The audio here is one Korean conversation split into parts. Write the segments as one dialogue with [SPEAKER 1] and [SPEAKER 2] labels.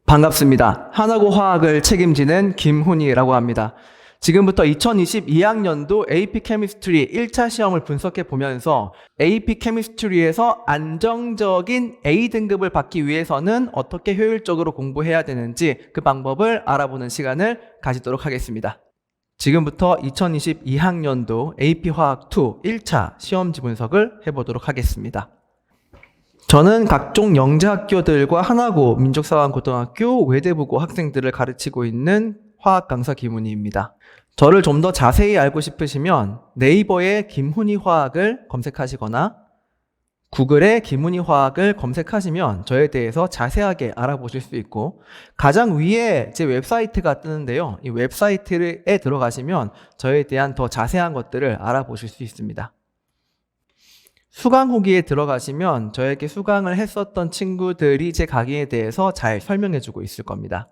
[SPEAKER 1] 반갑습니다. 하나고 화학을 책임지는 김훈이라고 합니다. 지금부터 2022학년도 AP 케미스트리 1차 시험을 분석해 보면서 AP 케미스트리에서 안정적인 A등급을 받기 위해서는 어떻게 효율적으로 공부해야 되는지 그 방법을 알아보는 시간을 가지도록 하겠습니다. 지금부터 2022학년도 AP 화학 2 1차 시험지 분석을 해보도록 하겠습니다. 저는 각종 영재학교들과 하나고, 민족사관고등학교, 외대부고 학생들을 가르치고 있는 화학 강사 김훈이입니다. 저를 좀 더 자세히 알고 싶으시면 네이버에 김훈이 화학을 검색하시거나 구글에 김훈이 화학을 검색하시면 저에 대해서 자세하게 알아보실 수 있고, 가장 위에 제 웹사이트가 뜨는데요. 이 웹사이트에 들어가시면 저에 대한 더 자세한 것들을 알아보실 수 있습니다. 수강 후기에 들어가시면 저에게 수강을 했었던 친구들이 제 강의에 대해서 잘 설명해주고 있을 겁니다.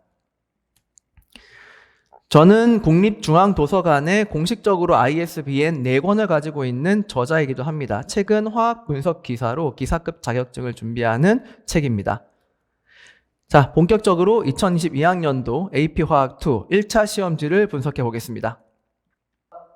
[SPEAKER 1] 저는 국립중앙도서관에 공식적으로 ISBN 4권을 가지고 있는 저자이기도 합니다. 책은 화학 분석 기사로 기사급 자격증을 준비하는 책입니다. 자, 본격적으로 2022학년도 AP 화학 2 1차 시험지를 분석해 보겠습니다.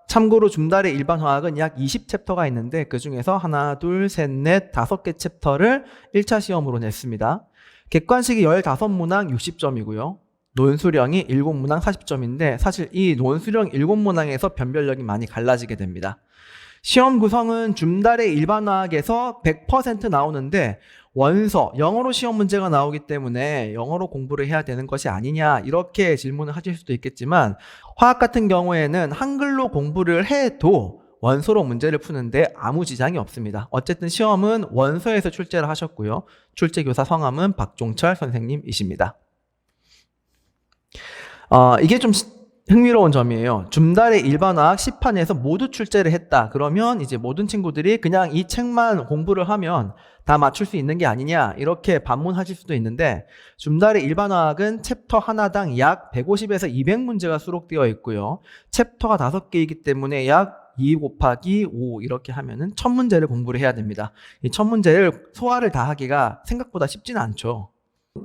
[SPEAKER 1] 참고로 줌달의 일반 화학은 약 20챕터가 있는데 그 중에서 하나, 둘, 셋, 넷, 5개 챕터를 1차 시험으로 냈습니다. 객관식이 15문항 60점이고요. 논수령이 7문항 40점인데 사실 이 논수령 7문항에서 변별력이 많이 갈라지게 됩니다. 시험 구성은 줌달의 일반 화학에서 100% 나오는데 원서, 영어로 시험 문제가 나오기 때문에 영어로 공부를 해야 되는 것이 아니냐 이렇게 질문을 하실 수도 있겠지만 화학 같은 경우에는 한글로 공부를 해도 원서로 문제를 푸는데 아무 지장이 없습니다. 어쨌든 시험은 원서에서 출제를 하셨고요. 출제교사 성함은 박종철 선생님이십니다. 이게 좀 흥미로운 점이에요. 줌달의 일반화학 시판에서 모두 출제를 했다. 그러면 이제 모든 친구들이 그냥 이 책만 공부를 하면 다 맞출 수 있는 게 아니냐 이렇게 반문하실 수도 있는데 줌달의 일반화학은 챕터 하나당 약 150에서 200문제가 수록되어 있고요. 챕터가 5개이기 때문에 약 2 곱하기 5 이렇게 하면은 1000문제를 공부를 해야 됩니다. 이 1000문제를 소화를 다 하기가 생각보다 쉽지는 않죠.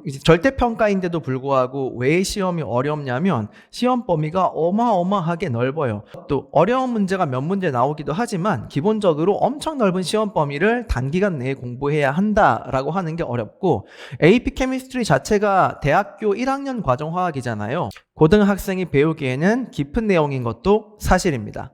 [SPEAKER 1] 이제 절대평가인데도 불구하고 왜 시험이 어렵냐면 시험 범위가 어마어마하게 넓어요. 또 어려운 문제가 몇 문제 나오기도 하지만 기본적으로 엄청 넓은 시험 범위를 단기간 내에 공부해야 한다라고 하는 게 어렵고 AP 케미스트리 자체가 대학교 1학년 과정 화학이잖아요. 고등학생이 배우기에는 깊은 내용인 것도 사실입니다.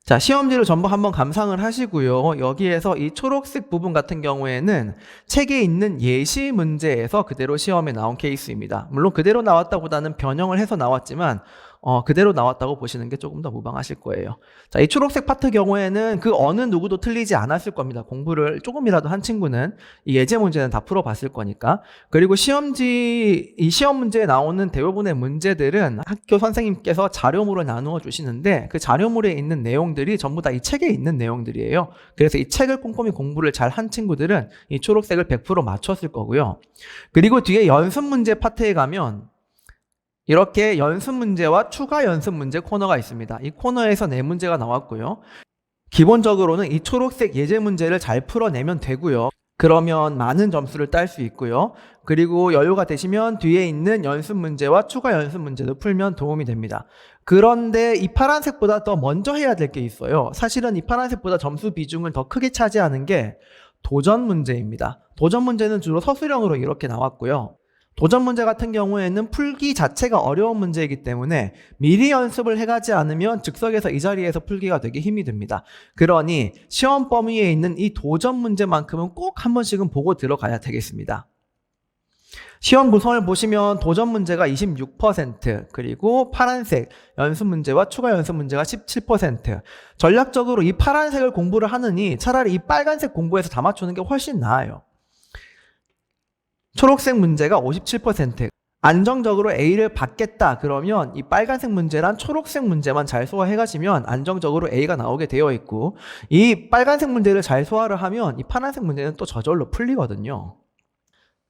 [SPEAKER 1] 자, 시험지를 전부 한번 감상을 하시고요. 여기에서 이 초록색 부분 같은 경우에는 책에 있는 예시 문제에서 그대로 시험에 나온 케이스입니다. 물론 그대로 나왔다보다는 변형을 해서 나왔지만 그대로 나왔다고 보시는 게 조금 더 무방하실 거예요. 자, 이 초록색 파트 경우에는 그 어느 누구도 틀리지 않았을 겁니다. 공부를 조금이라도 한 친구는 이 예제 문제는 다 풀어봤을 거니까. 그리고 이 시험 문제에 나오는 대부분의 문제들은 학교 선생님께서 자료물을 나누어 주시는데 그 자료물에 있는 내용들이 전부 다 이 책에 있는 내용들이에요. 그래서 이 책을 꼼꼼히 공부를 잘 한 친구들은 이 초록색을 100% 맞췄을 거고요. 그리고 뒤에 연습 문제 파트에 가면 이렇게 연습 문제와 추가 연습 문제 코너가 있습니다. 이 코너에서 4문제가 나왔고요. 기본적으로는 이 초록색 예제 문제를 잘 풀어내면 되고요. 그러면 많은 점수를 딸 수 있고요. 그리고 여유가 되시면 뒤에 있는 연습 문제와 추가 연습 문제도 풀면 도움이 됩니다. 그런데 이 파란색보다 더 먼저 해야 될 게 있어요. 사실은 이 파란색보다 점수 비중을 더 크게 차지하는 게 도전 문제입니다. 도전 문제는 주로 서술형으로 이렇게 나왔고요. 도전 문제 같은 경우에는 풀기 자체가 어려운 문제이기 때문에 미리 연습을 해가지 않으면 즉석에서 이 자리에서 풀기가 되게 힘이 듭니다. 그러니 시험 범위에 있는 이 도전 문제만큼은 꼭 한 번씩은 보고 들어가야 되겠습니다. 시험 구성을 보시면 도전 문제가 26%, 그리고 파란색 연습 문제와 추가 연습 문제가 17%. 전략적으로 이 파란색을 공부를 하느니 차라리 이 빨간색 공부해서 다 맞추는 게 훨씬 나아요. 초록색 문제가 57%. 안정적으로 A를 받겠다 그러면 이 빨간색 문제랑 초록색 문제만 잘 소화해 가시면 안정적으로 A가 나오게 되어 있고 이 빨간색 문제를 잘 소화를 하면 이 파란색 문제는 또 저절로 풀리거든요.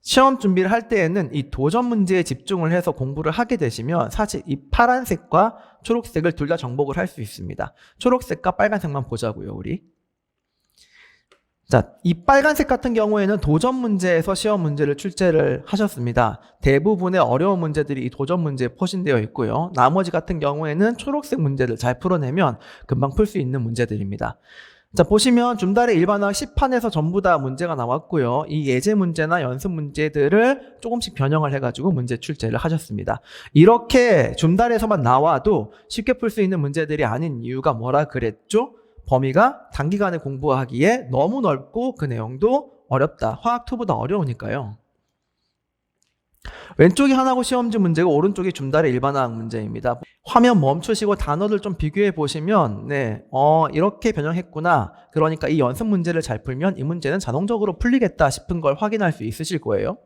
[SPEAKER 1] 시험 준비를 할 때에는 이 도전 문제에 집중을 해서 공부를 하게 되시면 사실 이 파란색과 초록색을 둘 다 정복을 할 수 있습니다. 초록색과 빨간색만 보자고요, 우리. 자, 이 빨간색 같은 경우에는 도전 문제에서 시험 문제를 출제를 하셨습니다. 대부분의 어려운 문제들이 이 도전 문제에 포진되어 있고요. 나머지 같은 경우에는 초록색 문제를 잘 풀어내면 금방 풀 수 있는 문제들입니다. 자, 보시면 줌달의 일반화학 10판에서 전부 다 문제가 나왔고요. 이 예제 문제나 연습 문제들을 조금씩 변형을 해가지고 문제 출제를 하셨습니다. 이렇게 줌달에서만 나와도 쉽게 풀 수 있는 문제들이 아닌 이유가 뭐라 그랬죠? 범위가 단기간에 공부하기에 너무 넓고 그 내용도 어렵다. 화학2보다 어려우니까요. 왼쪽이 하나고 시험지 문제고 오른쪽이 줌달의 일반화학 문제입니다. 화면 멈추시고 단어를 좀 비교해 보시면 이렇게 변형했구나. 그러니까 이 연습 문제를 잘 풀면 이 문제는 자동적으로 풀리겠다 싶은 걸 확인할 수 있으실 거예요.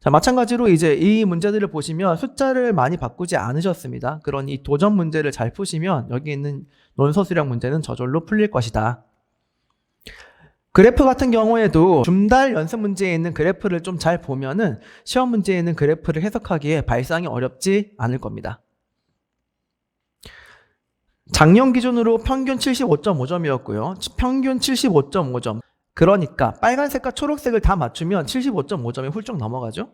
[SPEAKER 1] 자, 마찬가지로 이제 이 문제들을 보시면 숫자를 많이 바꾸지 않으셨습니다. 그러니 도전 문제를 잘 푸시면 여기 있는 논서 수량 문제는 저절로 풀릴 것이다. 그래프 같은 경우에도 줌달 연습 문제에 있는 그래프를 좀 잘 보면은 시험 문제에 있는 그래프를 해석하기에 발상이 어렵지 않을 겁니다. 작년 기준으로 평균 75.5점이었고요. 평균 75.5점. 그러니까 빨간색과 초록색을 다 맞추면 75.5점이 훌쩍 넘어가죠.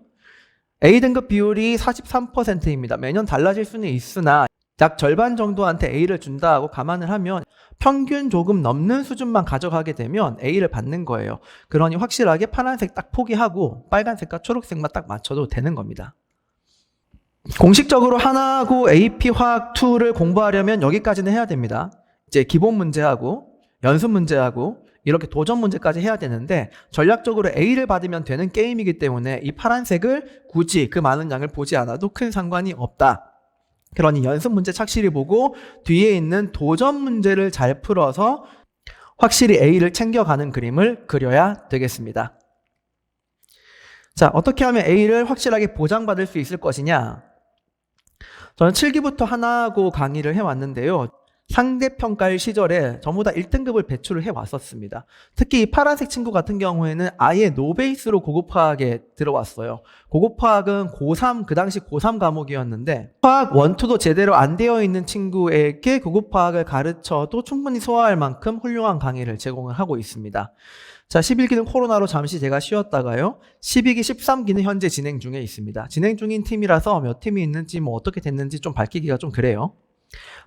[SPEAKER 1] A등급 비율이 43%입니다. 매년 달라질 수는 있으나 약 절반 정도한테 A를 준다고 감안을 하면 평균 조금 넘는 수준만 가져가게 되면 A를 받는 거예요. 그러니 확실하게 파란색 딱 포기하고 빨간색과 초록색만 딱 맞춰도 되는 겁니다. 공식적으로 하나고 AP 화학 2를 공부하려면 여기까지는 해야 됩니다. 이제 기본 문제하고 연습 문제하고 이렇게 도전 문제까지 해야 되는데 전략적으로 A를 받으면 되는 게임이기 때문에 이 파란색을 굳이 그 많은 양을 보지 않아도 큰 상관이 없다. 그러니 연습 문제 착실히 보고 뒤에 있는 도전 문제를 잘 풀어서 확실히 A를 챙겨가는 그림을 그려야 되겠습니다. 자, 어떻게 하면 A를 확실하게 보장받을 수 있을 것이냐? 저는 7기부터 하나고 강의를 해왔는데요. 상대평가일 시절에 전부 다 1등급을 배출을 해왔었습니다. 특히 이 파란색 친구 같은 경우에는 아예 노베이스로 고급화학에 들어왔어요. 고급화학은 고3, 그 당시 고3 과목이었는데 화학 1, 2도 제대로 안 되어 있는 친구에게 고급화학을 가르쳐도 충분히 소화할 만큼 훌륭한 강의를 제공을 하고 있습니다. 자, 11기는 코로나로 잠시 제가 쉬었다가요. 12기, 13기는 현재 진행 중에 있습니다. 진행 중인 팀이라서 몇 팀이 있는지 어떻게 됐는지 좀 밝히기가 좀 그래요.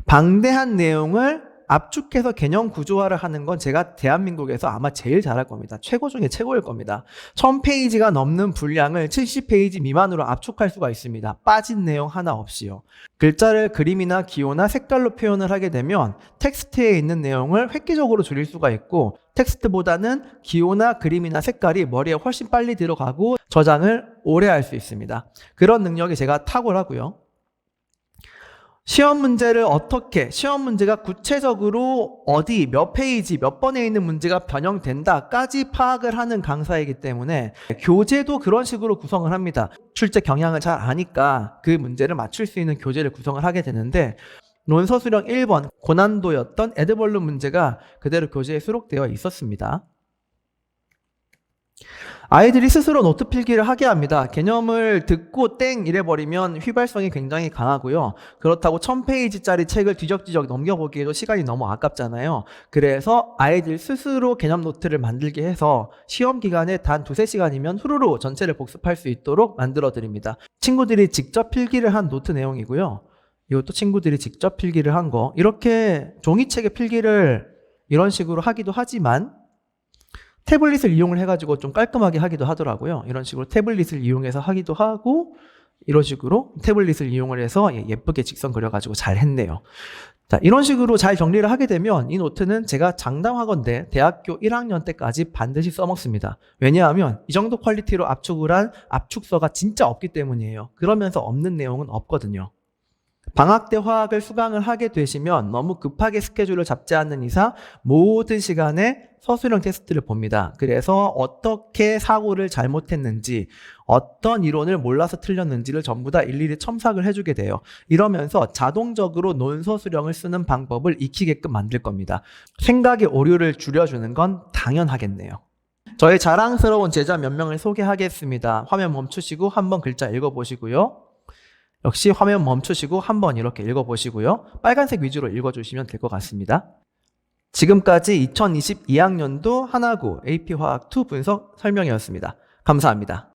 [SPEAKER 1] 방대한 내용을 압축해서 개념 구조화를 하는 건 제가 대한민국에서 아마 제일 잘할 겁니다. 최고 중에 최고일 겁니다. 1000페이지가 넘는 분량을 70페이지 미만으로 압축할 수가 있습니다. 빠진 내용 하나 없이요. 글자를 그림이나 기호나 색깔로 표현을 하게 되면 텍스트에 있는 내용을 획기적으로 줄일 수가 있고 텍스트보다는 기호나 그림이나 색깔이 머리에 훨씬 빨리 들어가고 저장을 오래 할 수 있습니다. 그런 능력이 제가 탁월하고요. 시험 문제가 구체적으로 어디, 몇 페이지, 몇 번에 있는 문제가 변형된다까지 파악을 하는 강사이기 때문에 교재도 그런 식으로 구성을 합니다. 출제 경향을 잘 아니까 그 문제를 맞출 수 있는 교재를 구성을 하게 되는데 논서 수령 1번 고난도였던 에드벌룬 문제가 그대로 교재에 수록되어 있었습니다. 아이들이 스스로 노트 필기를 하게 합니다. 개념을 듣고 땡 이래버리면 휘발성이 굉장히 강하고요. 그렇다고 1000페이지짜리 책을 뒤적뒤적 넘겨보기에도 시간이 너무 아깝잖아요. 그래서 아이들 스스로 개념 노트를 만들게 해서 시험 기간에 단 2-3시간이면 후루루 전체를 복습할 수 있도록 만들어드립니다. 친구들이 직접 필기를 한 노트 내용이고요. 이것도 친구들이 직접 필기를 한 거. 이렇게 종이책에 필기를 이런 식으로 하기도 하지만 태블릿을 이용을 해가지고 좀 깔끔하게 하기도 하더라고요. 이런 식으로 태블릿을 이용해서 하기도 하고 이런 식으로 태블릿을 이용을 해서 예쁘게 직선 그려가지고 잘 했네요. 자, 이런 식으로 잘 정리를 하게 되면 이 노트는 제가 장담하건대 대학교 1학년 때까지 반드시 써먹습니다. 왜냐하면 이 정도 퀄리티로 압축을 한 압축서가 진짜 없기 때문이에요. 그러면서 없는 내용은 없거든요. 방학 때 화학을 수강을 하게 되시면 너무 급하게 스케줄을 잡지 않는 이상 모든 시간에 서술형 테스트를 봅니다. 그래서 어떻게 사고를 잘못했는지 어떤 이론을 몰라서 틀렸는지를 전부 다 일일이 첨삭을 해주게 돼요. 이러면서 자동적으로 논서 수령을 쓰는 방법을 익히게끔 만들 겁니다. 생각의 오류를 줄여주는 건 당연하겠네요. 저의 자랑스러운 제자 몇 명을 소개하겠습니다. 화면 멈추시고 한번 글자 읽어보시고요. 역시 화면 멈추시고 한번 이렇게 읽어보시고요. 빨간색 위주로 읽어주시면 될 것 같습니다. 지금까지 2022학년도 하나고 AP화학2 분석 설명이었습니다. 감사합니다.